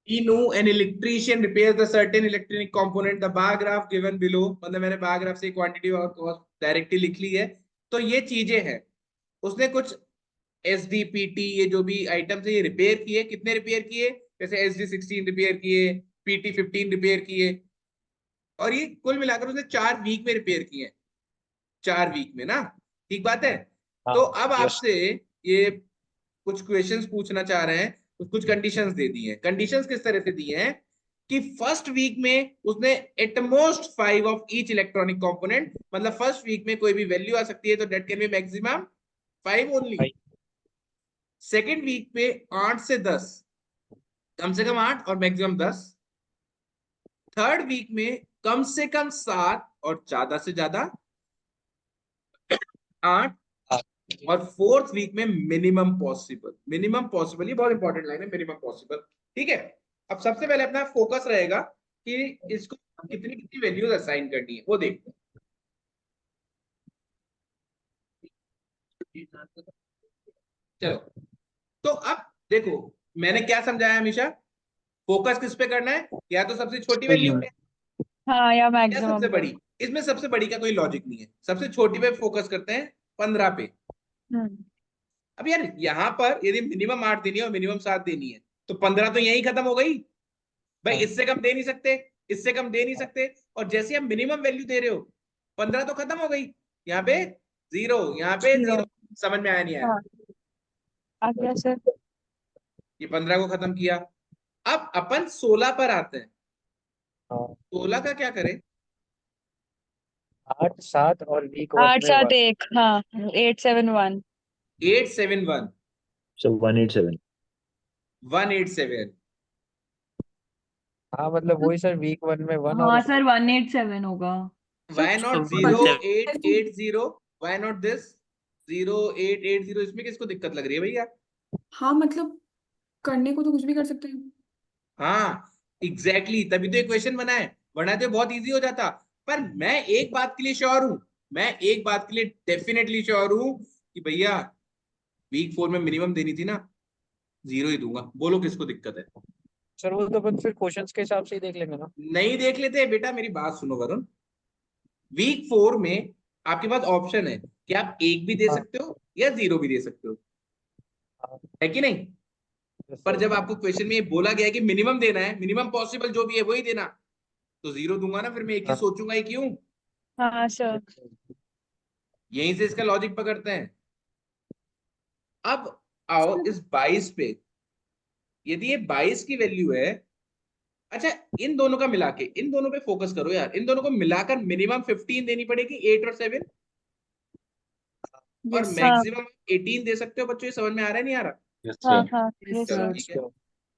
We know an electrician repairs the certain electronic component. The bar graph given below, मतलब मैंने bar graph से quantity और cost directly लिख ली है। तो ये चीजें हैं, उसने कुछ SDPT ये जो भी आइटम्स है ये रिपेयर किए। कितने रिपेयर किए? जैसे SD16 रिपेयर किए, PT15 रिपेयर किए, और ये कुल मिलाकर उसने 4 वीक में रिपेयर किए हैं। 4 वीक में ना, ठीक बात है। हाँ। तो अब यस। आपसे ये कुछ क्वेश्चंस पूछना चाह रहे हैं, कुछ कंडीशंस दे दी हैं। कंडीशंस किस तरह से दी हैं कि फर्स्ट वीक में उसने at most 5 of each electronic component, मतलब फर्स्ट वीक में कोई भी वैल्यू आ सकती है, तो that can be maximum 5 only. Second week पे 8 से 10, कम से कम 8 और मैक्सिमम 10। थर्ड वीक में कम से कम 7 और ज्यादा से ज्यादा 8। और फोर्थ वीक में मिनिमम पॉसिबल। मिनिमम पॉसिबल ये बहुत इंपॉर्टेंट लाइन है, मिनिमम पॉसिबल। ठीक है। अब सबसे पहले अपना फोकस रहेगा कि इसको कितनी कितनी वैल्यूज असाइन करनी है, वो देखते हैं। चलो, तो अब देखो, मैंने क्या समझाया हमेशा, फोकस किस पे करना है? या तो सबसे छोटी वैल्यू पे, हाँ या या सबसे मैक्सिमम पे। बड़ी। इसमें सबसे बड़ी का कोई लॉजिक नहीं है, सबसे छोटी पे फोकस करते हैं, 15 पे। हम्म। अब यार यहाँ पर यदि मिनिमम 8 देनी है और मिनिमम 7 देनी है, तो 15 तो यही खत्म हो गई भाई। इससे कम दे नहीं सकते, इससे कम दे नहीं सकते। और जैसे आप मिनिमम वैल्यू दे रहे हो, 15 तो खत्म हो गई, यहाँ पे 0, यहाँ पे 0। 0। समझ में आया नहीं आया? हाँ, आ गया सर। ये 15 को खत्म किया। अब अपन 16 पर आते हैं। 16 का क्या करें? 8 7 और वीक वन 8 में 7 1। 1, हाँ 8 7 1। 871, So 187. 187। हाँ मतलब वही सर, वीक 1 में 1 और हाँ सर 187 होगा। Why not So 0880? Why not this 0880? इसमें किसको दिक्कत लग रही है भैया? हाँ मतलब करने को तो कुछ भी कर सकते हैं। हाँ एग्जैक्टली exactly, तभी तो इक्वेशन बना है, वरना तो बहुत इजी हो जाता। पर मैं एक बात के लिए श्योर हूं, मैं एक बात के लिए डेफिनेटली श्योर हूं कि भैया वीक 4 में मिनिमम देनी थी ना, 0 ही दूंगा। बोलो किसको दिक्कत है? सर वो तो अपन फिर क्वेश्चंस के हिसाब से ही देख लेंगे ना। नहीं देख लेते बेटा, मेरी बात सुनो वरुण। वीक 4 में आपके पास ऑप्शन है कि आप 1 भी दे हाँ। सकते हो या 0 भी दे सकते हो, हाँ। है कि नहीं? यस पर सर। जब आपको क्वेश्चन में ये बोला गया है कि मिनिमम देना है, मिनिमम पॉसिबल जो भी है वही देना, तो 0 दूंगा ना, फिर मैं एक ही हाँ। सोचूंगा ही क्यों। हाँ सर। यहीं से इसका लॉजिक पकड़ते हैं। अब आओ इस 22 पे। यदि ये 22 की वैल्यू है, अच्छा इन दोनों का मिला के, इन दोनों पे फोकस करो यार, इन दोनों को मिलाकर मिनिमम 15 देनी पड़ेगी, 8 और 7। और यस हाँ मैक्सिमम 18 दे सकते हो बच्चों। ये समझ में आ रहा है नहीं आ रहा? Yes, हाँ sir. हाँ यस यस चलो सर। ठीक है।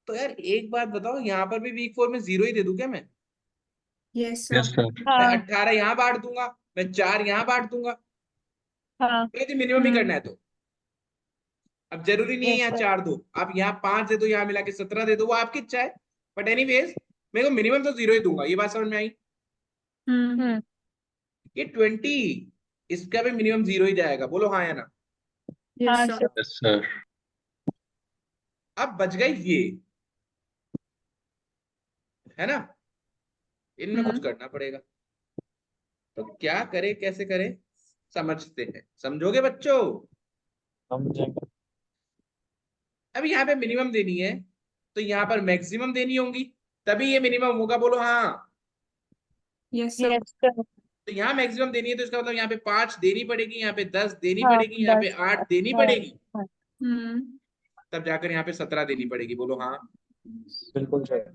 तो यार एक बात बताओ, यहाँ पर भी वीक 4 में 0 ही दे दूं क्या मैं? Yes Yes, sir. sir. मैं हाँ 18 यहाँ बांट दूंगा, मैं 4 यहाँ बांट दूंगा, हाँ तो यदि मिनिमम ही करना है तो। अब जरूरी नहीं है यस यहाँ सर। 4 दो, आप यहाँ 5 दे दो, यहाँ मिला के 17 दे दो, वो आपकी इच्छा है। बट एनीवेज मेरे को मिनिमम तो 0 ही दूंगा। ये बात समझ में आई? हम्म। ये 20, इसका भी मिनिमम 0 ही जाएगा। बोलो हाँ या ना? हाँ yes sir. Sir. Yes, sir. अब बच गई ये, है ना? इनमें कुछ हम्म। करना पड़ेगा। तो क्या करें, कैसे करें, समझते हैं। समझोगे बच्चों? हम जाएंगे। अब यहाँ पे मिनिमम देनी है, तो यहाँ पर मैक्सिमम देनी होगी, तभी ये मिनिमम होगा। बोलो हाँ। Yes sir. Yes sir. तो यहाँ मैक्सिमम देनी है, तो इसका मतलब यहाँ पे 5 देनी पड़ेगी, यहाँ पे 10 देनी हाँ पड़ेगी, यहाँ पे 10। 8 देनी हाँ पड़ेगी, हाँ। हम्म। तब जाकर यहाँ पे 17 देनी पड़ेगी। बोलो हाँ। बिल्कुल सर।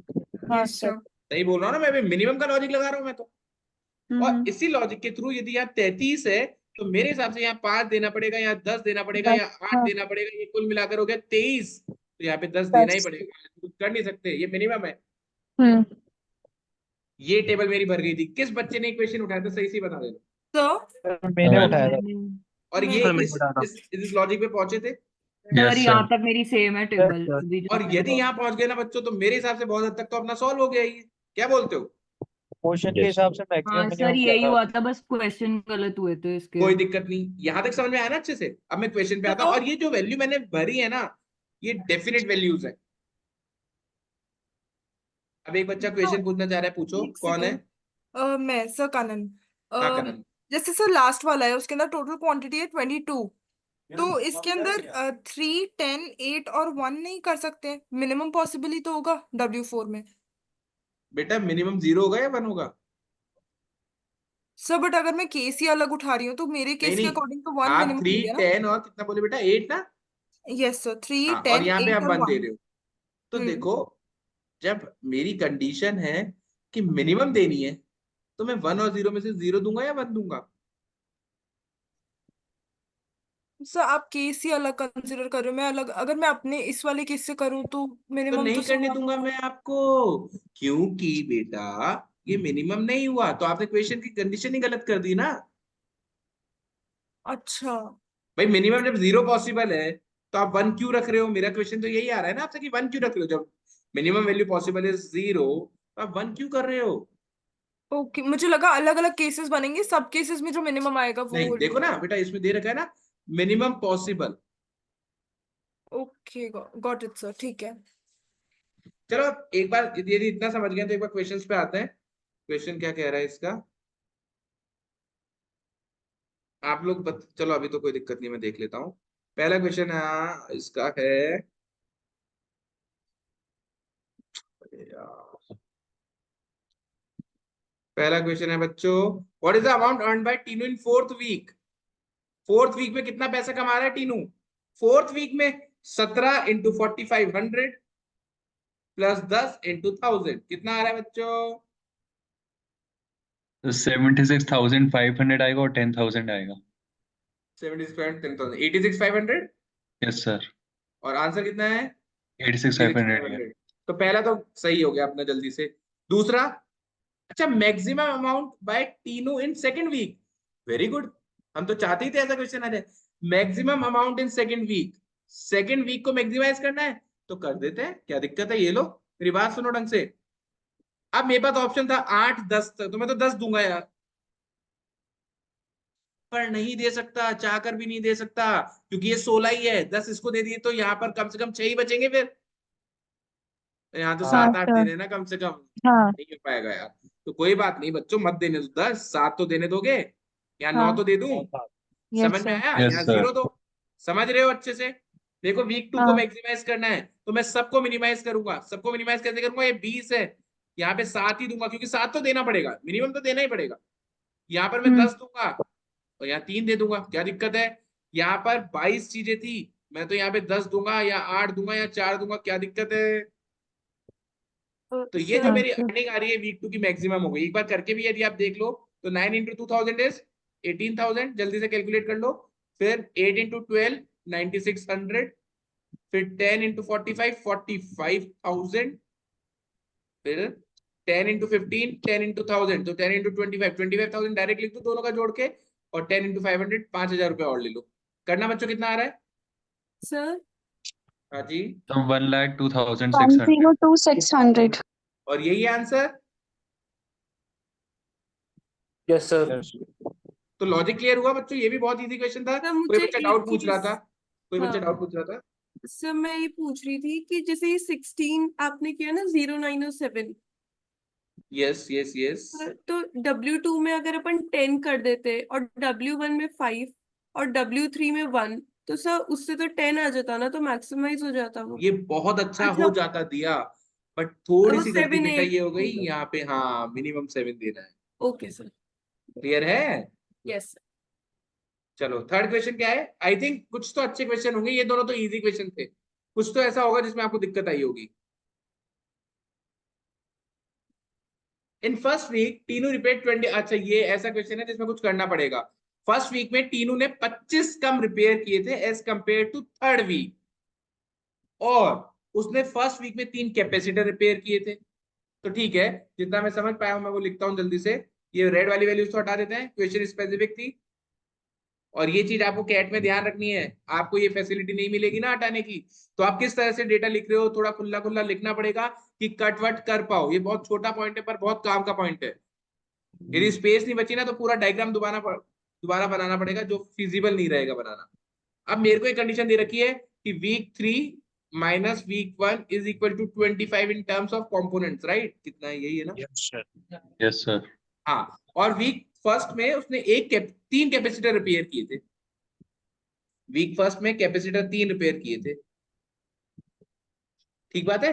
हाँ यस सर। सर। सही बोल रहा हूँ ना? मैं मिनिमम का लॉजिक लगा रहा हूँ मैं तो। और हम्म। इसी लॉजिक के थ्रू यदि यहाँ 33 है, तो मेरे हिसाब से यहाँ 5 देना पड़ेगा, यहाँ 10 देना पड़ेगा, 10। या 8 हाँ देना पड़ेगा। ये कुल मिलाकर हो गया 23, तो यहाँ पे 10 देना ही 10। पड़ेगा, कुछ कर नहीं सकते, ये मिनिमम है। हम्म। ये टेबल मेरी भर गई थी। किस बच्चे ने क्वेश्चन उठाया था, सही से बता देना। तो सर मैंने हाँ, उठाया था। और ये मैं मैं इस बता रहा इस इस लॉजिक पे पहुंचे थे। Yes, sir sir. यहाँ तक मेरी सेम है Yes, टेबल sir. अभी जो और आपने यदि बताया। यहाँ पहुंच गए ना बच्चों, तो मेरे हिसाब से बहुत हद तक तो अपना सॉल्व हो गया ये। क्या बोलते हो? क्वेश्चन के Yes. हिसाब से मैक्सिमम हाँ सर मिनिमम किया यही था। हुआ था, बस क्वेश्चन गलत हुए थे इसके। कोई दिक्कत नहीं, यहां तक समझ में आया ना अच्छे से? अब मैं क्वेश्चन पे आता हूँ, तो और ये जो वैल्यू मैंने भरी है ना, ये डेफिनेट वैल्यूज है। अब एक बच्चा क्वेश्चन पूछना चाह रहा है, पूछो एक कौन है? सेकेंड मैं सर कानन हाँ अ, करण। जैसे सर लास्ट वाला है उसके अंदर टोटल क्वांटिटी है 22, तो इसके अंदर 3, 10, 8 और 1 नहीं कर सकते? मिनिमम पॉसिबल ही तो होगा W4 में बेटा मिनिमम 0 होगा या 1 होगा? सर, बट अगर मैं केस ही अलग उठा रही हूँ तो मेरे नहीं केस के नहीं, अकॉर्डिंग तो 1 आप मिनिमम 3, हो गया ना। 10 और कितना बोले बेटा, 8 ना? यस सर, 3, हाँ, और 10, यहाँ पे आप 8 और 1 दे 1। रहे हो। तो देखो, जब मेरी कंडीशन है कि मिनिमम देनी है, तो मैं 1 और 0 में से 0 दूंगा या 1 दूंगा? सर आप केस ही अलग कंसिडर कर रहे हो, मैं अलग। अगर मैं अपने इस वाले केस से करूँ तो तो मिनिमम तो नहीं सर करने दूंगा मैं आपको, क्योंकि बेटा ये मिनिमम नहीं हुआ, तो आपने क्वेश्चन की कंडीशन ही गलत कर दी ना। अच्छा। भाई मिनिमम जब 0 पॉसिबल है, तो आप 1 क्यों रख रहे हो? मेरा क्वेश्चन तो यही आ रहा है ना आपसे कि 1 क्यों रख रहे हो? जब मिनिमम वैल्यू पॉसिबल है 0, तो आप 1 क्यों कर रहे हो? ओके, मुझे लगा अलग अलग केसेस बनेंगे, सब केसेस में जो मिनिमम आएगा वो नहीं, देखो ना बेटा, इसमें दे रखा है ना minimum possible. Okay, got it sir, ठीक है। चलो एक बार यदि इतना समझ गए तो एक बार क्वेश्चंस पे आते हैं। क्वेश्चन क्या कह रहा है इसका, आप लोग चलो अभी तो कोई दिक्कत नहीं, मैं देख लेता हूँ। पहला क्वेश्चन इसका है, अरे यार, पहला क्वेश्चन है बच्चों, what is the amount earn by Tinu in fourth week? Fourth week में कितना पैसा कमा रहा है टीनू? फोर्थ वीक में 17 इंटू 4500 प्लस 10 इंटू 1000 कितना आ रहा है बच्चों? तो 76,500 आएगा और 10,000 आएगा। 76 10,000 86,500। यस सर, और आंसर कितना है? 86,500 है। 86,500। तो पहला तो सही हो गया अपना, जल्दी से। दूसरा, अच्छा, maximum amount by Tinu in second week. Very good, हम तो चाहते ही थे ऐसा क्वेश्चन आ जाए। Maximum amount in second week को मैक्सिमाइज करना है तो कर देते हैं, क्या दिक्कत है? ये लो, मेरी बात सुनो ढंग से। अब मेरे पास ऑप्शन था 8, 10 तक, तो मैं तो 10 दूंगा यार, पर नहीं दे सकता, चाहकर भी नहीं दे सकता, क्योंकि ये 16 ही है। 10 इसको दे दिए तो यहाँ पर कम से कम 6 ही बचेंगे फिर, तो यहाँ तो हाँ 7, 8 सर। देने ना कम से कम। हाँ नहीं हो पाएगा यार। तो कोई बात नहीं बच्चों, मत देने दो 10, 7 तो देने दोगे, या 9 हाँ तो दे दूं? यस समझ में सर। आया? यस यहाँ सर। 0 दो। समझ रहे हो अच्छे से? देखो वीक 2 को हाँ मैक्सिमाइज करना है तो मैं सबको मिनिमाइज करूंगा। सबको मिनिमाइज कैसे करूंगा? ये 20 है, यहाँ पे 7 ही दूंगा, क्योंकि 7 तो देना पड़ेगा, मिनिमम तो देना ही पड़ेगा। यहाँ पर मैं 10 दूंगा और यहाँ 3 दे दूंगा, क्या दिक्कत है? यहाँ पर 22 चीजें थी, मैं तो यहाँ पे 10 दूंगा या 8 दूंगा या 4 दूंगा, क्या दिक्कत है? तो ये जो सर मेरी सर। अर्निंग आ रही है वीक 2 की मैक्सिमम हो गई। एक बार करके भी यदि आप देख लो तो 9 इंटू 2000 इज 18,000, जल्दी से कैलकुलेट कर लो। फिर 8 इंटू 12 9600, फिर 10 इंटू 45 45,000, फिर 10 इंटू 15 10 इंटू 1000, तो 10 इंटू 25 25,000 डायरेक्ट लिख दो दोनों का जोड़ के, और 10 इंटू 500 5,000 रुपये और ले लो। करना बच्चों, कितना आ रहा है? सर हाँ जी, तो 1,02,600। 102,600. और यही आंसर। Yes sir. तो लॉजिक क्लियर हुआ बच्चों? ये भी बहुत इजी क्वेश्चन था। सर कोई मुझे बच्चा एक डाउट पूछ रहा चीज, था, कोई बच्चा हाँ डाउट पूछ रहा था। सर मैं ये पूछ रही थी कि जैसे ये 16 आपने किया ना, 0, 9 और 7, यस यस यस। तो W2 में अगर अपन 10 कर देते और W1 में 5 और W3 में 1, तो सर उससे तो 10 आ जाता ना, तो मैक्सिमाइज हो जाता वो। ये बहुत अच्छा अच्छा, हो जाता दिया, बट थोड़ी वो सी गलती 7, बेटा 8 ये हो गई होगा। यहाँ पे, हाँ मिनिमम 7 देना है। Okay sir. क्लियर है? यस। चलो थर्ड क्वेश्चन क्या है? आई थिंक कुछ तो अच्छे क्वेश्चन होंगे, ये दोनों तो इजी क्वेश्चन थे, कुछ तो ऐसा होगा जिसमें आपको दिक्कत आई होगी। In first week Tinu repaid 20, अच्छा ये ऐसा क्वेश्चन है जिसमें कुछ करना पड़ेगा। फर्स्ट वीक में टीनू ने 25 कम रिपेयर किए थे as compare to third week, और उसने फर्स्ट वीक में 3 कैपेसिटर रिपेयर किए थे। तो ठीक है, जितना मैं समझ पाया हूं मैं वो लिखता हूं जल्दी से। ये रेड वाली वैल्यूज तो हटा देते हैं, क्वेश्चन स्पेसिफिक थी, और ये चीज आपको कैट में ध्यान रखनी है, आपको ये फैसिलिटी नहीं मिलेगी ना हटाने की। तो आप किस तरह से डेटा लिख रहे हो, थोड़ा खुला खुला लिखना पड़ेगा कि कट वट कर पाओ। ये बहुत छोटा पॉइंट है पर बहुत काम का पॉइंट है। यदि स्पेस नहीं बची ना तो पूरा डायग्राम दोबारा बनाना पड़ेगा, जो फिजिबल नहीं रहेगा बनाना। अब मेरे को एक कंडीशन दे रखी है कि week 3 minus week 1 is equal to 25 in terms of components, right? कितना है? यही है ना? Yes, sir. Yes, sir. हाँ, और वीक फर्स्ट में उसने 3 कैपेसिटर रिपेयर किए थे। वीक फर्स्ट में कैपेसिटर 3 रिपेयर किए थे। ठीक बात है?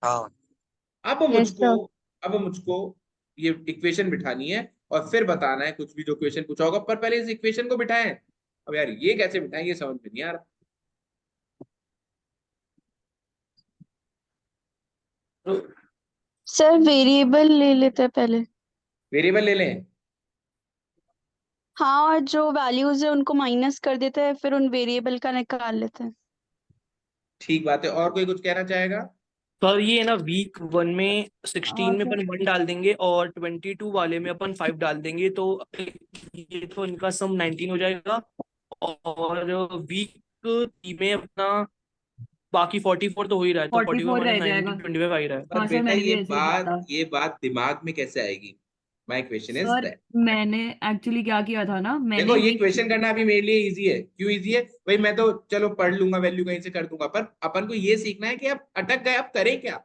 हाँ. अब मुझको ये इक्वेशन बिठानी है और फिर बताना है कुछ भी जो क्वेश्चन पूछा होगा, पर पहले इस इक्वेशन को बिठाएं। अब यार ये कैसे बिठाएं, ये समझ में नहीं आ रहा। सर वेरिएबल ले लेते हैं पहले। वेरिएबल ले लें। हाँ, और जो वैल्यूज है उनको माइनस कर देते हैं, फिर उन वेरिएबल का निकाल लेते हैं। ठीक बात है, और कोई कुछ कहना चाहेगा? सर ये है ना, वीक 1 में 16 में सर अपन 1 डाल देंगे और 22 वाले में अपन 5 डाल देंगे, तो ये तो इनका सम 19 हो जाएगा। और वीक 3 में अपना बाकी 44 तो हो ही रहा है, तो 44 44 रह माइनस जाएगा। 19 25 आ ही रहा है। पर हाँ सर, बेटा मैंने भी ऐसे ही किया था। ये बात दिमाग में कैसे आएगी? My question is sir that, मैंने एक्चुअली क्या किया था ना, देखो मैंने ये क्वेश्चन करना अभी मेरे लिए इजी है। क्यों इजी है भाई? मैं तो चलो पढ़ लूंगा, वैल्यू कहीं से कर दूंगा, पर अपन को ये सीखना है कि अब अटक गए, अब करें क्या?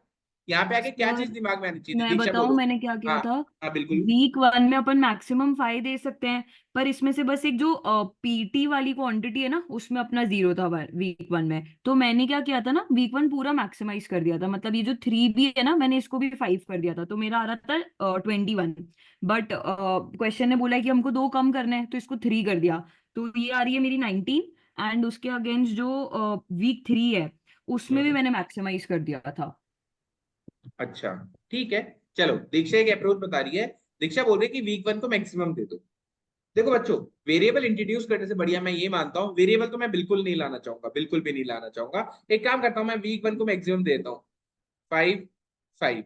यहाँ पे आके क्या चीज सर दिमाग में आनी चाहिए? मैं दीक्षा बताऊं बोलो। मैंने क्या किया हाँ था। हाँ बिल्कुल। वीक 1 में अपन मैक्सिमम 5 दे सकते हैं, पर इसमें से बस एक जो पीटी वाली क्वांटिटी है ना, उसमें अपना 0 था वीक 1 में। तो मैंने क्या किया था ना, वीक 1 पूरा मैक्सिमाइज कर दिया था, मतलब ये जो 3 भी है ना, मैंने इसको भी 5 कर दिया था, तो मेरा आ रहा था 21। बट क्वेश्चन ने बोला है कि हमको 2 कम करने हैं, तो इसको 3 कर दिया, तो ये आ रही है मेरी 19। एंड उसके अगेंस्ट जो वीक 3 है, उसमें भी मैंने मैक्सिमाइज कर दिया था। अच्छा ठीक है, चलो दीक्षा एक अप्रोच बता रही है। दीक्षा बोल रही है कि वीक 1 को मैक्सिमम दे दो। देखो बच्चों, वेरिएबल इंट्रोड्यूस करने से बढ़िया मैं ये मानता हूँ, वेरिएबल तो मैं बिल्कुल नहीं लाना चाहूंगा, बिल्कुल भी नहीं लाना चाहूंगा। एक काम करता हूँ, मैं वीक 1 को मैक्सिमम देता हूँ 5 5,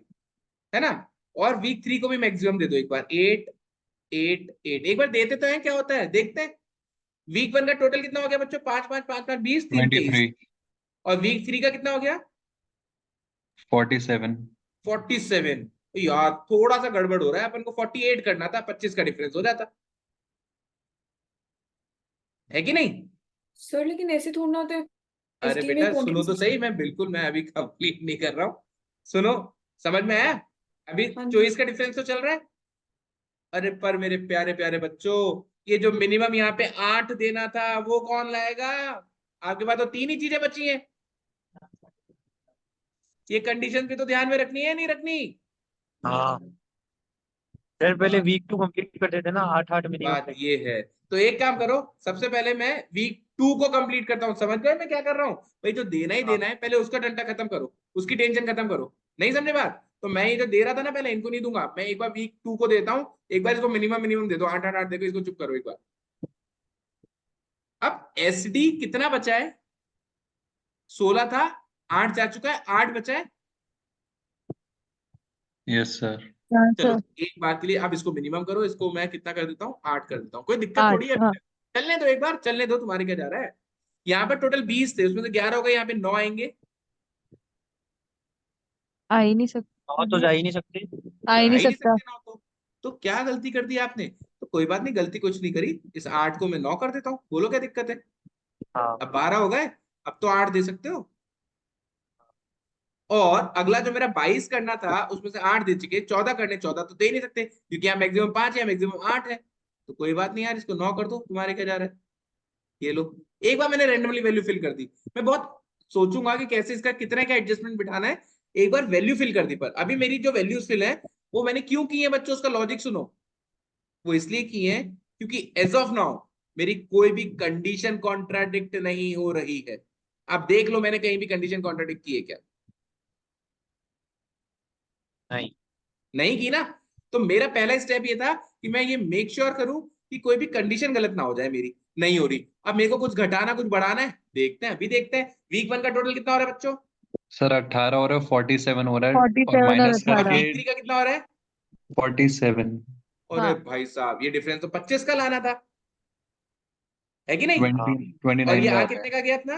है ना? और वीक 3 को भी मैक्सिमम दे दो एक बार 8 8 8। एक बार देते तो हैं, क्या होता है देखते हैं। वीक 1 का टोटल कितना हो गया बच्चों? 5 5 5 5 20 3 23। 23, और वीक 3 का कितना हो गया? 47. 47। तो यार थोड़ा सा गड़बड़ हो रहा है, अपन को 48 करना था, 25 का डिफरेंस हो जाता, है कि नहीं? सर लेकिन ऐसे थोड़ा ना होता है। अरे बेटा सुनो तो सही, मैं अभी कंप्लीट नहीं कर रहा हूँ। सुनो, समझ में आया? अभी हाँ जी। चॉइस का डिफरेंस तो चल रहा है। अरे पर मेरे प्यारे प्यारे बच्चों, ये जो मिनिमम यहाँ पे 8 देना था वो कौन लाएगा? आपके पास तो 3 ही चीजें बची हैं। ये कंडीशन भी तो ध्यान में रखनी है, नहीं रखनी? हाँ. सर पहले वीक 2 कंप्लीट कर देते ना, 8 मिनिमम बात पे. ये है। तो एक काम करो, सबसे पहले मैं वीक 2 को कंप्लीट करता हूँ। समझ गए मैं क्या कर रहा हूँ? भाई जो देना ही हाँ. देना है, पहले उसका डंडा खत्म करो, उसकी टेंशन खत्म करो। नहीं समझे बात? तो मैं ये जो दे रहा था ना पहले, इनको नहीं दूंगा। मैं एक बार वीक 2 को देता हूँ, एक बार इसको मिनिमम मिनिमम दे दो, 8 8 8 देखो, इसको चुप करो एक बार। अब एसडी कितना बचा है? 16 था, 8 जा चुका है, 8 बचा है। Yes, sir. चलो एक बार के लिए अब इसको मिनिमम करो, इसको मैं कितना कर देता हूँ? 8 कर देता हूँ। कोई दिक्कत थोड़ी है? चलने दो एक बार, चलने दो, तुम्हारे क्या जा रहा है? यहाँ पर टोटल 20 थे, उसमें से 11 हो गए, यहाँ पे 9 आएंगे। आ ही नहीं सकते। हाँ तो जा ही नहीं सकते. आ ही आ नहीं ही नहीं सकता। सकते 9 तो क्या गलती कर दी आपने? तो कोई बात नहीं, गलती कुछ नहीं करी। इस 8 को मैं 9 कर देता हूँ, बोलो क्या दिक्कत है? हाँ. अब 12 हो गए, अब तो 8 दे सकते हो। और अगला जो मेरा 22 करना था, उसमें से 8 दे चुके, 14 करने, 14 तो दे ही नहीं सकते क्योंकि यहाँ मैक्सिमम 5 है, मैक्सिमम 8 है। तो कोई बात नहीं यार, इसको 9 कर दो, तुम्हारे क्या जा रहा है? ये लो, एक बार मैंने रैंडमली वैल्यू फिल कर दी। मैं बहुत सोचूंगा कि कैसे इसका कितने का एडजस्टमेंट बिठाना है। एक बार वैल्यू फिल कर दी, पर अभी मेरी जो वैल्यूज फिल है वो मैंने क्यों की है बच्चों, उसका लॉजिक सुनो। वो इसलिए की है क्योंकि एज ऑफ नाउ मेरी कोई भी कंडीशन कॉन्ट्राडिक्ट नहीं हो रही है। आप देख लो मैंने कहीं भी कंडीशन कॉन्ट्राडिक्ट की है क्या? नहीं. नहीं की ना। तो मेरा पहला स्टेप ये था कि मैं ये मेक श्योर करूं कि कोई भी कंडीशन गलत ना हो जाए मेरी। नहीं हो रही। अब मेरे को कुछ घटाना कुछ बढ़ाना है, देखते हैं, अभी देखते हैं। वीक 1 का टोटल कितना हो रहा है बच्चों? सर 18 हो रहा है, 47 हो रहा है, 47 और और माइनस 18। करके वीक 3 का कितना हो रहा है? 47. अरे हाँ। भाई साहब, ये डिफरेंस तो 25 का लाना था, है कि नहीं? 20 और 29 ये का आ आ गया. कितने का गया अपना?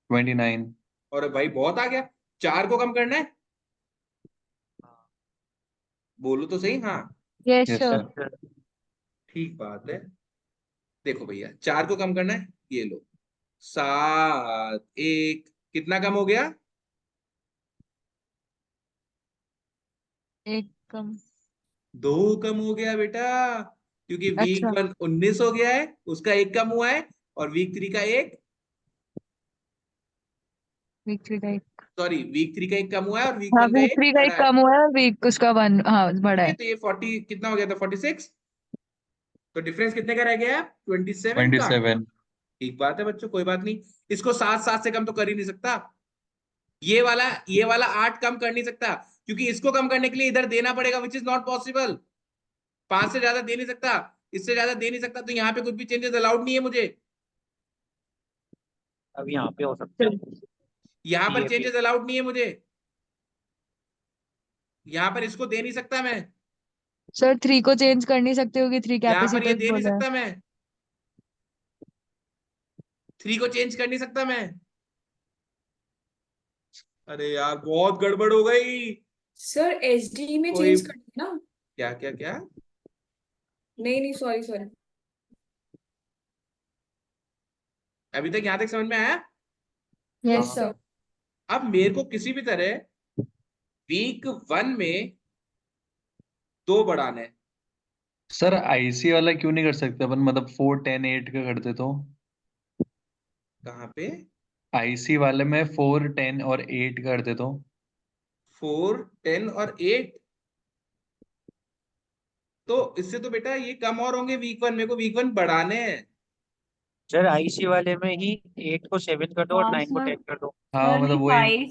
29. और भाई बहुत आ गया। 4 को कम करना है, बोलो तो सही। हाँ यस Yes, सर। sir. ठीक बात है। देखो भैया, 4 को कम करना है, ये लो 7 1 कितना कम हो गया? एक कम। 2 कम हो गया बेटा, क्योंकि वीक अच्छा 1 19 हो गया है, उसका 1 कम हुआ है, और वीक 3 का 1, वीक 3 का एक। सॉरी वीक 3 का 1 कम हुआ है और वीक हाँ 1 का वीक 1 3 का एक बढ़ा है। कम हुआ है, वीक उसका 1 हाँ बढ़ा ठीक है, है। तो ये 40 कितना हो गया था? 46। तो डिफरेंस कितने का रह गया? 27 का। 27। ठीक बात है बच्चों, कोई बात नहीं। इसको 7 से कम तो कर ही नहीं सकता। ये वाला 8 कम कर नहीं सकता, क्योंकि इसको कम करने के लिए इधर देना पड़ेगा, विच इज नॉट पॉसिबल। 5 से ज्यादा दे नहीं सकता, इससे ज्यादा दे नहीं सकता, तो यहाँ पे कुछ भी चेंजेस अलाउड नहीं है मुझे। अब यहाँ पे हो सकते हैं यहाँ पर ये भी। चेंजेस अलाउड नहीं है मुझे, यहाँ पर इसको दे नहीं सकता मैं, सर 3 को चेंज कर नहीं सकते होगी, 3 यहाँ पर ये कैपेसिटर्स दे नहीं बोला है। सकता मैं, 3 को चेंज कर नहीं सकता मैं। अरे यार बहुत गड़बड़ हो गई। सर एसडी में कोई चेंज कर देना। क्या क्या क्या? नहीं नहीं सॉरी सॉरी। अभी तक यहाँ तक समझ में आया? यस हाँ। सर। अब मेरे को किसी भी तरह वीक 1 में 2 बढ़ाने हैं। सर आईसी वाला क्यों नहीं कर सकते अपन, मतलब 4 10 8 का करते तो? कहाँ पे? आईसी वाले में 4 10 और 8 करते तो? 4 10 और 8, तो इससे तो बेटा ये कम और होंगे वीक 1, मेरे को वीक 1 बढ़ाने हैं। सर आईसी वाले में ही 8 को 7 कर दो और हाँ 9 को सर। 10 कर दो। हाँ सर नहीं, मतलब वही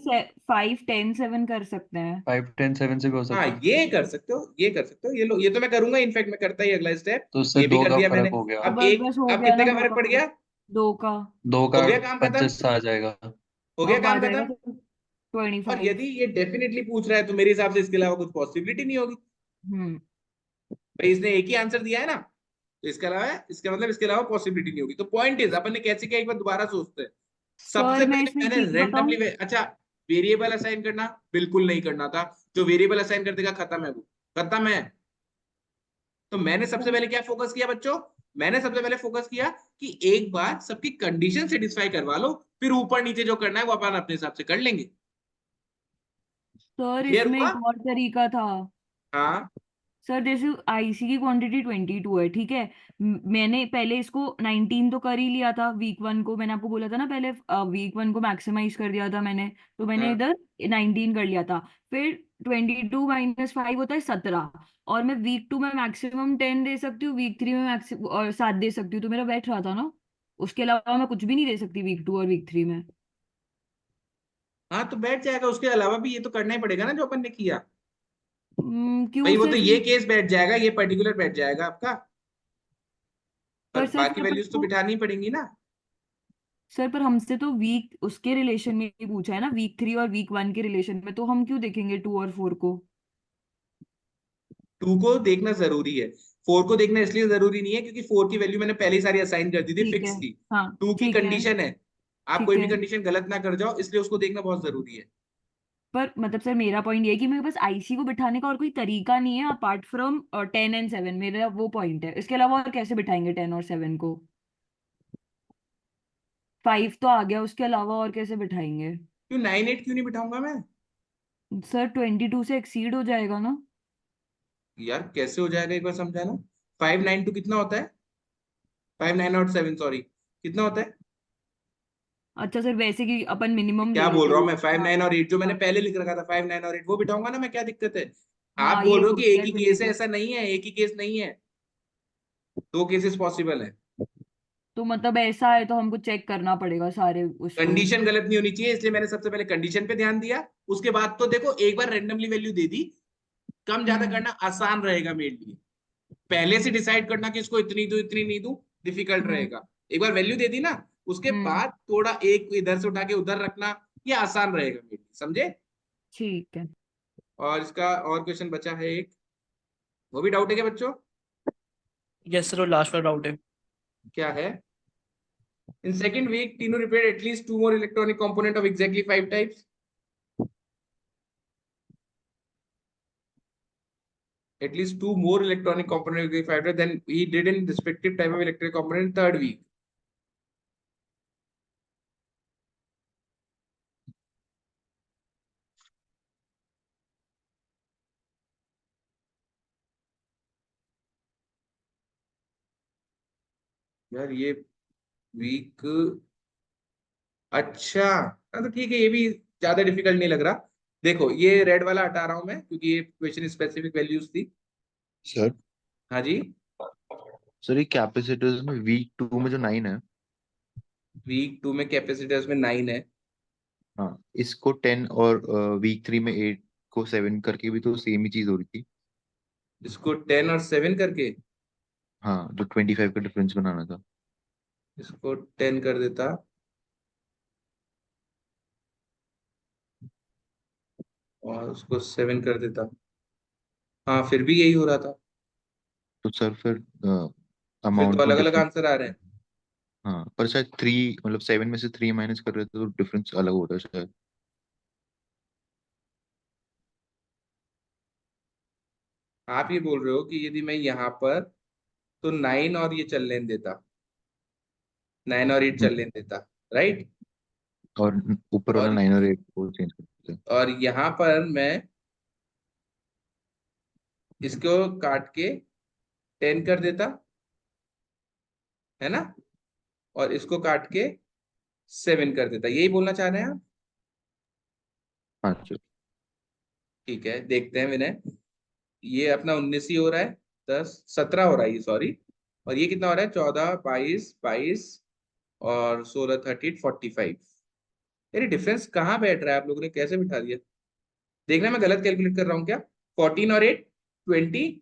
5 10 7 कर सकते हैं। 5 10 7 से भी हो सकता हाँ है। ये कर सकते हो, ये कर सकते हो, ये लो, ये तो मैं करूंगा, इनफैक्ट मैं करता ही अगला स्टेप। तो उससे ये भी 2 कर का दिया मैंने। फर्क हो गया। तो अब बस बस हो अब गया कितने ना, का 2 फर्क का पड़ गया? फर्क। 2 का। 2 का हो गया काम खत्म, 25 आ जाएगा। हो गया अब आ काम जाएगा खत्म। तो और 25। यदि ये डेफिनेटली पूछ रहा है, तो मेरे हिसाब से इसके अलावा कुछ पॉसिबिलिटी नहीं होगी। हम्म। भाई इसने एक ही आंसर दिया है ना, तो इसके अलावा, इसका मतलब इसके अलावा पॉसिबिलिटी नहीं होगी। तो पॉइंट इज, अपन ने कैसे किया एक बार दोबारा सोचते हैं। सर सबसे मैं पहले इसमें एक मैंने चीज बताऊं। रेंडमली, अच्छा वेरिएबल असाइन करना बिल्कुल नहीं करना था। जो वेरिएबल असाइन कर देगा खत्म है, वो खत्म है। तो मैंने सबसे पहले क्या फोकस किया बच्चों? मैंने सबसे पहले फोकस किया कि एक बार सबकी कंडीशन सेटिस्फाई करवा लो, फिर ऊपर नीचे जो करना है वो अपन अपने हिसाब से कर लेंगे। सर क्लियर इसमें हुआ? एक और तरीका था। हाँ सर जैसे आईसी की क्वांटिटी 22 है, ठीक है। मैंने पहले इसको 19 तो कर ही लिया था, वीक 1 को मैंने आपको बोला था ना पहले, वीक 1 को मैक्सिमाइज कर दिया था मैंने। तो मैंने हाँ। इधर 19 कर लिया था। फिर 22 - 5 होता है 17। और मैं वीक 2 में मैक्सिमम 10 दे सकती हूँ, वीक 3 में मैक्सिमम और 7 दे सकती हूँ, तो मेरा बैठ रहा था ना। उसके अलावा मैं कुछ भी नहीं दे सकती वीक 2 और वीक 3 में। हाँ तो बैठ जाएगा, उसके अलावा भी ये तो करना ही पड़ेगा ना जो अपन ने किया। क्यों भाई वो तो सिर्फ ये केस बैठ जाएगा, ये पर्टिकुलर बैठ जाएगा आपका, पर पर सर बाकी फिर अपन वैल्यूज तो को। बिठानी पड़ेंगी ना। सर पर हमसे तो वीक उसके रिलेशन में ही पूछा है ना, वीक 3 और वीक 1 के रिलेशन में, तो हम क्यों देखेंगे 2 और 4 को। 2 को देखना जरूरी है, 4 को देखना इसलिए जरूरी नहीं है क्योंकि 4 की वैल्यू मैंने पहले ही सारी असाइन कर दी थी, ठीक है। फिक्स थी। हाँ 2 की ठीक है। कंडीशन है, आप ठीक कोई भी है। कंडीशन गलत ना कर जाओ, इसलिए उसको देखना बहुत जरूरी है। पर मतलब सर मेरा पॉइंट ये है कि मेरे पास आईसी को बिठाने का और कोई तरीका नहीं है अपार्ट फ्रॉम 10 एंड 7, मेरा वो पॉइंट है। इसके अलावा और कैसे बिठाएंगे 10 और 7 को। 5 तो आ गया, उसके अलावा और कैसे बिठाएंगे। क्यों 9 8 क्यों नहीं बिठाऊंगा मैं? सर 22 से एक्सीड हो जाएगा ना। यार कैसे हो जाएगा, एक बार समझाना। 5 9 2 कितना होता है? 5 9 और 7 सॉरी, कितना होता है? अच्छा सर, वैसे कि अपन मिनिमम क्या ले बोल लेते रहा हैं। हूँ मैं, 5 हाँ 9 और 8 जो मैंने हाँ पहले लिख रखा था, 5 9 और 8 वो बिठाऊंगा ना मैं, क्या दिक्कत है? आप हाँ, बोल ये रहे हो कि ठीक एक है ही फिर ये केस है, तो। ऐसा नहीं है, एक ही केस नहीं है, 2 केसेस पॉसिबल है। तो मतलब ऐसा है तो हमको चेक करना पड़ेगा सारे उसको। कंडीशन गलत नहीं होनी चाहिए, इसलिए मैंने सबसे पहले कंडीशन पे ध्यान दिया। उसके बाद तो देखो एक बार रेंडमली वैल्यू दे दी, कम ज्यादा हम्म करना आसान रहेगा मेरे लिए। पहले से डिसाइड करना कि इसको इतनी दूं इतनी नहीं दूं, डिफिकल्ट हम्म रहेगा। एक बार वैल्यू दे दी ना, उसके हम्म। बाद थोड़ा एक इधर से उठा के उधर रखना, ये आसान रहेगा मेरे लिए, समझे? ठीक है। और इसका और क्वेश्चन बचा है एक, वो भी डाउट है क्या बच्चों? यस सर, लास्ट का डाउट है। क्या है? In second week, Tinu repaired at least 2 more electronic component of exactly 5 types. At least 2 more electronic component of exactly 5 types than he did in respective type of electronic component in third week. यार ये week, अच्छा हाँ तो ठीक है, ये भी ज्यादा डिफिकल्ट नहीं लग रहा। देखो ये रेड वाला हटा रहा हूं मैं क्योंकि ये क्वेश्चन स्पेसिफिक वैल्यूज थी। सर हाँ जी। सर ये कैपेसिटर्स में वीक 2 में जो 9 है, वीक 2 में कैपेसिटर्स में 9 है। हाँ इसको 10 और वीक 3 में 8 को 7 करके भी तो सेम ही चीज हो रही थी। इसको 10 और 7 करके, हाँ जो 25 का डिफरेंस बनाना था। इसको 10 कर देता और उसको 7 कर देता, हाँ फिर भी यही हो रहा था। तो सर फिर फिर तो अमाउंट अलग में अलग डिफरेंस। आंसर आ रहे हैं। हाँ पर शायद 3 मतलब 7 में से 3 माइनस कर रहे थे तो डिफरेंस अलग होता है शायद। आप ये बोल रहे हो कि यदि मैं यहाँ पर तो 9 और ये चल लेने देता, 9 और 8 हम्म, चल लेने देता, राइट। और ऊपर वाला और 9 और 8 को चेंज कर देते हैं। और यहाँ पर मैं इसको काट के 10 कर देता, है ना, और इसको काट के 7 कर देता, यही बोलना चाह रहे हैं आप। हाँ सर। ठीक है, देखते हैं विनय। ये अपना 19 ही हो रहा है, 17 हो रहा है ये, सॉरी। और ये कितना हो रहा है, 14, 22, 22 और 16, 30, 45। यार डिफरेंस कहाँ बैठ रहा है, आप लोगों ने कैसे बिठा दिया। देखना मैं गलत कैलकुलेट कर रहा हूँ क्या। 14 और 8 20,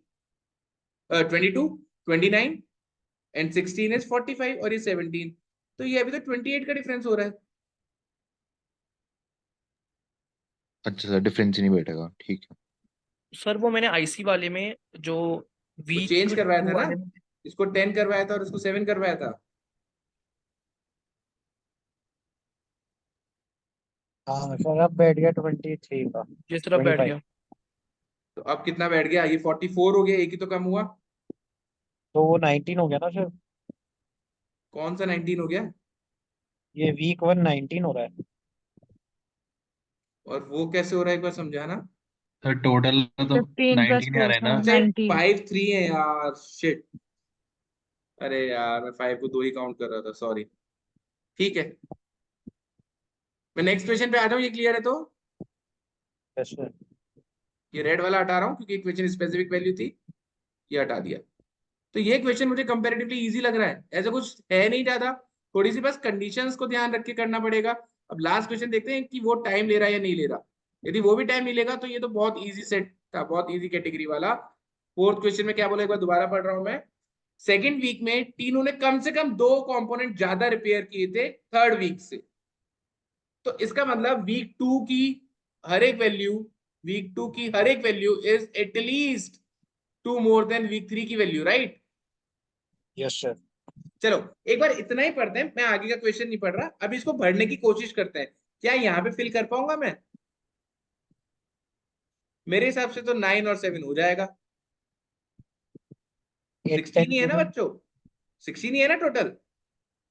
22, 29 एंड 16 इज 45 और ये 17। तो ये अभी तो 28 का डिफरेंस हो रहा है। अच्छा सर डिफरेंस ही नहीं बैठेगा, ठीक है। सर वो मैंने आईसी वाले में जो वो वीक चेंज करवाया था 2 ना, वाले में। इसको 10 करवाया था और इसको 7 करवाया था। हाँ सर अब बैठ गया 23 का, जिस तरफ बैठ 25। गया। तो अब कितना बैठ गया, ये 44 हो गया, एक ही तो कम हुआ। तो वो 19 हो गया ना सर। कौन सा 19 हो गया, ये वीक 1 19 हो रहा है। और वो कैसे हो रहा है एक बार समझाना। सर टोटल तो 15 प्लस 19 आ रहा 4 है ना। हाँ अच्छा 19। 5 3 है यार, शिट। अरे यार मैं 5 को 2 ही काउंट कर रहा था, सॉरी। ठीक है, मैं नेक्स्ट क्वेश्चन पे आ जाऊं, ये क्लियर है तो। Yes sir. ये रेड वाला हटा रहा हूँ क्योंकि क्वेश्चन स्पेसिफिक वैल्यू थी, ये हटा दिया। तो ये क्वेश्चन मुझे कंपैरेटिवली इजी लग रहा है, ऐसा कुछ है नहीं ज्यादा। थोड़ी सी बस कंडीशंस को ध्यान रख के करना पड़ेगा। अब लास्ट क्वेश्चन देखते हैं कि वो टाइम ले रहा है या नहीं ले रहा। यदि वो भी टाइम नहीं लेगा तो ये तो बहुत इजी सेट था, बहुत इजी कैटेगरी वाला। फोर्थ क्वेश्चन में क्या बोला, एक बार दोबारा पढ़ रहा हूं मैं। सेकेंड वीक में तीनों ने कम से कम 2 कंपोनेंट ज्यादा रिपेयर किए थे थर्ड वीक से। तो इसका मतलब वीक 2 की हर एक वैल्यू, वीक 2 की हर एक value is at least 2 more than week 3 की वैल्यू, राइट। Yes sir. चलो एक बार इतना ही पढ़ते हैं, मैं आगे का क्वेश्चन नहीं पढ़ रहा, अभी इसको भरने की कोशिश करते हैं। क्या यहाँ पे फिल कर पाऊंगा मैं। मेरे हिसाब से तो 9 और 7 हो जाएगा। 8 16 10 ही है ना 7। बच्चों, 16 ही है ना टोटल।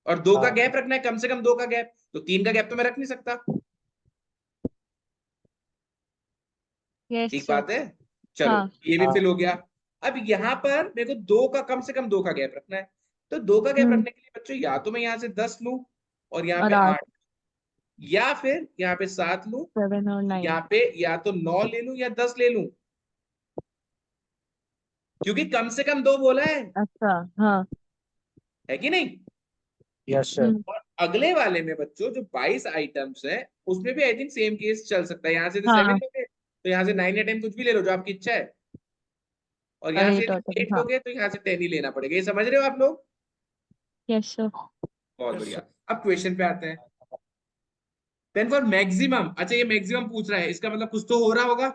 और 2 का हाँ गैप रखना है, कम से कम 2 का गैप, तो 3 का गैप तो मैं रख नहीं सकता। यस ठीक सर। बात है। चलो हाँ ये भी हाँ फिल हो गया। अब यहाँ पर मेरे को 2 का कम से कम 2 का गैप रखना है। तो 2 का गैप रखने के लिए बच्चों या तो मैं यहाँ से 10 लूं और यहाँ और पे 8 8, या फिर यहाँ पे 7 लूं, 7 और 9। यहाँ पे या तो 9 ले लूं या 10 ले लूं, क्योंकि कम से कम 2 बोला अच्छा हाँ। है कि नहीं। Yes sir. हम्म। और अगले वाले में बच्चों जो 22 आइटम्स हैं उसमें भी आई थिंक सेम केस चल सकता है। यहाँ से तो 7 हाँ लोगे तो यहाँ से 9 या 10 कुछ भी ले लो जो आपकी इच्छा है, और और यहाँ से 8 और 10 8 हाँ। लोगे तो यहाँ से 10 ही लेना पड़ेगा। ये समझ रहे हो आप लोग। Yes sir. बहुत यस बढ़िया। सर। अब क्वेश्चन पे आते हैं। देन फॉर मैक्सिमम, अच्छा ये मैक्सिमम पूछ रहा है, इसका मतलब कुछ तो हो रहा होगा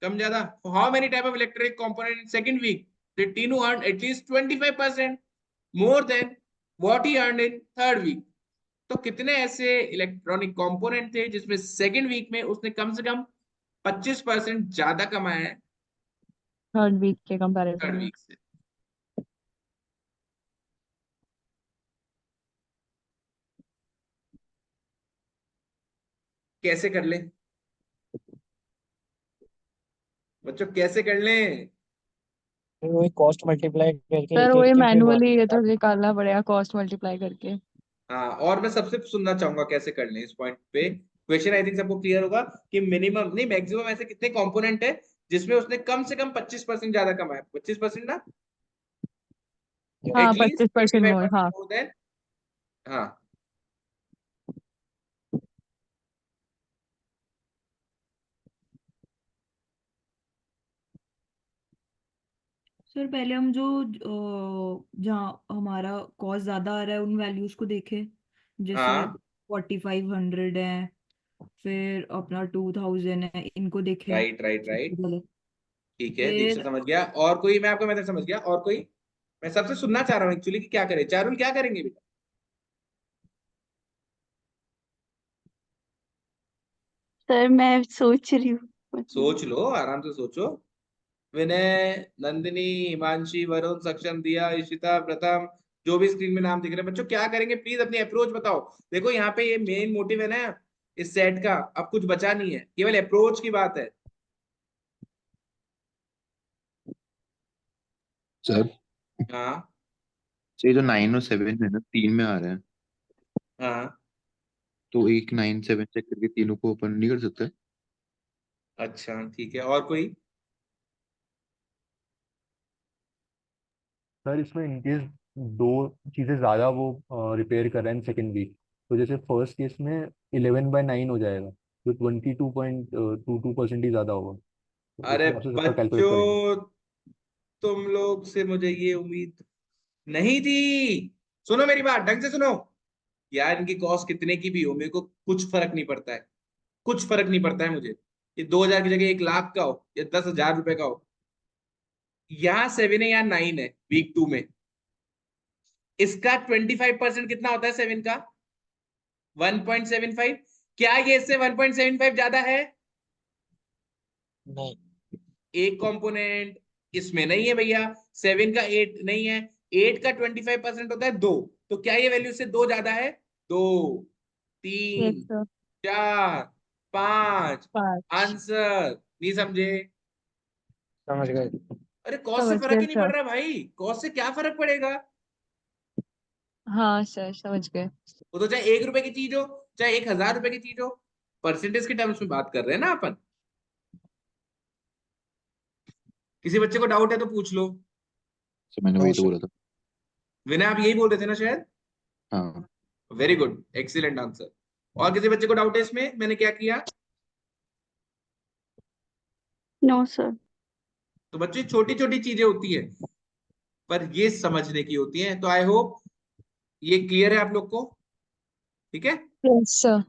कम ज्यादा। How many type of electric component in second week did Tinu earn at least 25% more than what he earned in third week. तो कितने ऐसे इलेक्ट्रॉनिक कंपोनेंट थे जिसमें सेकंड वीक में उसने कम से कम 25% ज्यादा कमाया है थर्ड वीक के कंपैरिजन थर्ड में। वीक से। कैसे कर लें बच्चों, कैसे कर लें। फिर वही कॉस्ट मल्टीप्लाई करके सर एक वही एक के फिर मैनुअली ये तो बाकी निकालना पड़ेगा कॉस्ट मल्टीप्लाई करके। हाँ, और मैं सबसे सुनना चाहूंगा कैसे कर लें इस पॉइंट पे। क्वेश्चन आई थिंक सबको क्लियर होगा कि मिनिमम नहीं मैक्सिमम ऐसे कितने कंपोनेंट है जिसमें उसने कम से कम 25% ज्यादा कमाया, 25% ना, हाँ एटलीस्ट 25% मोर, 25% हाँ। More than. हाँ, सर पहले हम जो जहाँ हमारा कॉस्ट ज्यादा आ रहा है उन वैल्यूज को देखें, जैसे हाँ, 4500 है, फिर अपना 2000 है, इनको देखें राइट राइट सबसे राइट, पहले। ठीक है, दीक्षा फिर समझ गया। और कोई, मैं आपका मेथड समझ गया, और कोई? मैं सबसे सुनना चाह रहा हूँ एक्चुअली कि क्या करें। चारुल क्या करेंगे बेटा? सर मैं सोच रही हूँ मतलब। सोच लो, आराम से सोचो। विनय, नंदिनी, हिमांशी, वरुण, सक्षम, दिया, इशिता, प्रथम, जो भी स्क्रीन में नाम दिख रहे हैं बच्चों, क्या करेंगे प्लीज अपनी अप्रोच बताओ। देखो यहाँ पे ये मेन मोटिव है ना इस सेट का, अब कुछ बचा नहीं है, केवल अप्रोच की बात है। सर हाँ ये जो 9 और 7 है ना, 3 में आ रहे हैं, हाँ, तो एक 9 7 चेक करके तीनों को ओपन नहीं कर सकते? अच्छा ठीक है, और कोई? सर इसमें इनकेस दो चीजें ज्यादा वो रिपेयर कर रहे हैं सेकेंड वीक, तो जैसे फर्स्ट केस में 11/9 हो जाएगा, जो 22.22% ही ज्यादा होगा, तो उस अरे हिसाब से सबका कैलकुलेट करेंगे। बच्चों, तुम लोग से मुझे ये उम्मीद नहीं थी। सुनो मेरी बात ढंग से सुनो। यार इनकी कॉस्ट कितने की भी हो मेरे को कुछ फर्क नहीं पड़ता है, कुछ फर्क नहीं पड़ता है मुझे। ये 2000 की जगह 1 लाख का हो या 10,000 रुपए का हो, यहाँ 7 है या 9 है वीक 2 में, इसका 25% कितना होता है 7 का? 1.75। क्या ये इससे 1.75 ज्यादा है? नहीं। एक कंपोनेंट इसमें नहीं है भैया। 7 का 8 नहीं है, 8 का 25% होता है 2। तो क्या ये वैल्यू से 2 ज्यादा है? 2, यस 3, सर। 4, 5। 5। आंसर नहीं समझे? समझ गए। अरे कॉस्ट से समझ फर्क गए ही नहीं पड़ सर। रहा भाई, कॉस्ट से क्या फर्क पड़ेगा? हाँ सर समझ गए। वो तो चाहे 1 रुपए की चीज हो, चाहे 1,000 रुपए की चीज हो, परसेंटेज के टर्म्स में बात कर रहे हैं ना अपन। किसी बच्चे को डाउट है तो पूछ लो। तो मैंने वही तो बोला था। विनय आप यही बोल रहे थे ना शायद? हाँ। Very good, excellent answer. और किसी बच्चे को डाउट है इसमें मैंने क्या किया? No sir. तो बच्चे छोटी छोटी चीजें होती है पर ये समझने की होती हैं। तो आई होप ये क्लियर है आप लोग को, ठीक है। Yes sir.